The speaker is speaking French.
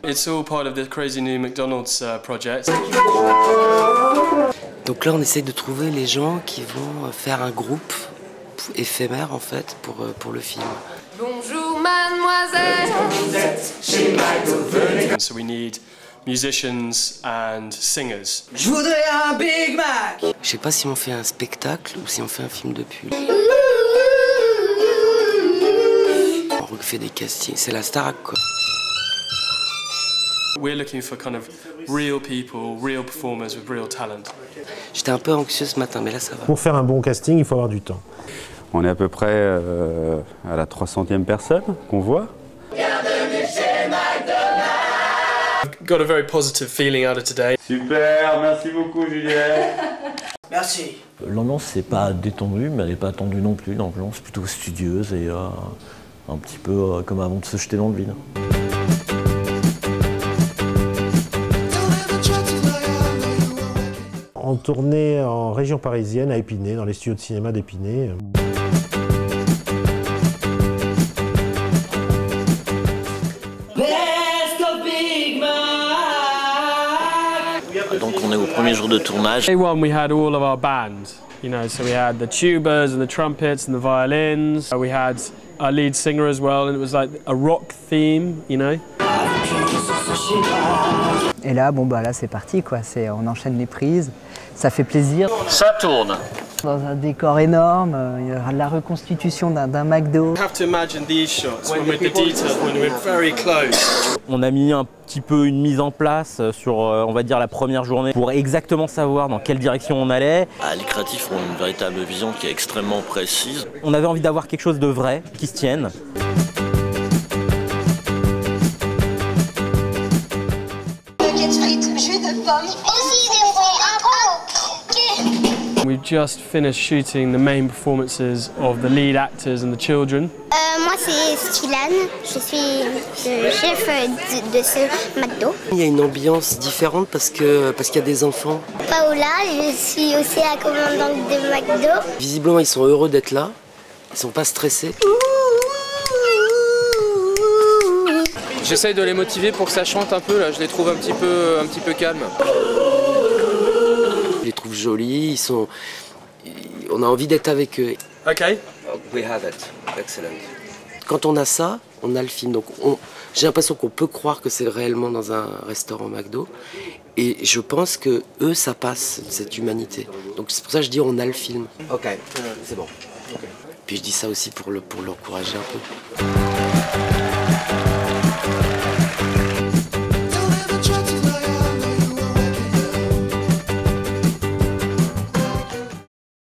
It's all part of the crazy new McDonald's project. Donc là, on essaye de trouver les gens qui vont faire un groupe éphémère en fait pour le film. Bonjour mademoiselle. So we need musicians and singers. Je voudrais un Big Mac. Je sais pas si on fait un spectacle ou si on fait un film de pub. On refait des castings, c'est la Starac quoi. We're looking for kind of real people, real performers with real talent. J'étais un peu anxieux ce matin, mais là ça va. Pour faire un bon casting, il faut avoir du temps. On est à peu près à la 300e personne qu'on voit. I've got a very positive feeling out of today. Super, merci beaucoup Julien. Merci. L'ambiance c'est pas détendue, mais elle n'est pas tendue non plus. L'ambiance plutôt studieuse et un petit peu comme avant de se jeter dans le vide. On tournait en région parisienne, à Épinay, dans les studios de cinéma d'Épinay. Donc on est au premier jour de tournage. Day one, we had all of our band. You know, so we had the tubas and the trumpets and the violins. We had our lead singer as well, and it was like a rock theme, you know. Et là, bon bah là c'est parti quoi. On enchaîne les prises, ça fait plaisir. Ça tourne. Dans un décor énorme, il y aura de la reconstitution d'un McDo. You have to imagine these shots when with the detail, when we're very close. On a mis un petit peu une mise en place sur, on va dire, la première journée pour exactement savoir dans quelle direction on allait. Les créatifs ont une véritable vision qui est extrêmement précise. On avait envie d'avoir quelque chose de vrai, qui se tienne. Jus de pomme. Aussi des fruits, un gros. We've just finished shooting the main performances of the lead actors and the children. Moi c'est Stylan, je suis le chef de ce McDo. Il y a une ambiance différente parce qu'il y a des enfants. Paola, je suis aussi la commandante de McDo. Visiblement, ils sont heureux d'être là, ils sont pas stressés. J'essaye de les motiver pour que ça chante un peu, là. Je les trouve un petit peu calmes. Je les trouve jolis, on a envie d'être avec eux. Okay. We have it. Excellent. Quand on a ça, on a le film. Donc j'ai l'impression qu'on peut croire que c'est réellement dans un restaurant McDo. Et je pense que eux, ça passe, cette humanité. Donc c'est pour ça que je dis on a le film. Ok, c'est bon. Okay. Puis je dis ça aussi pour l'encourager un peu.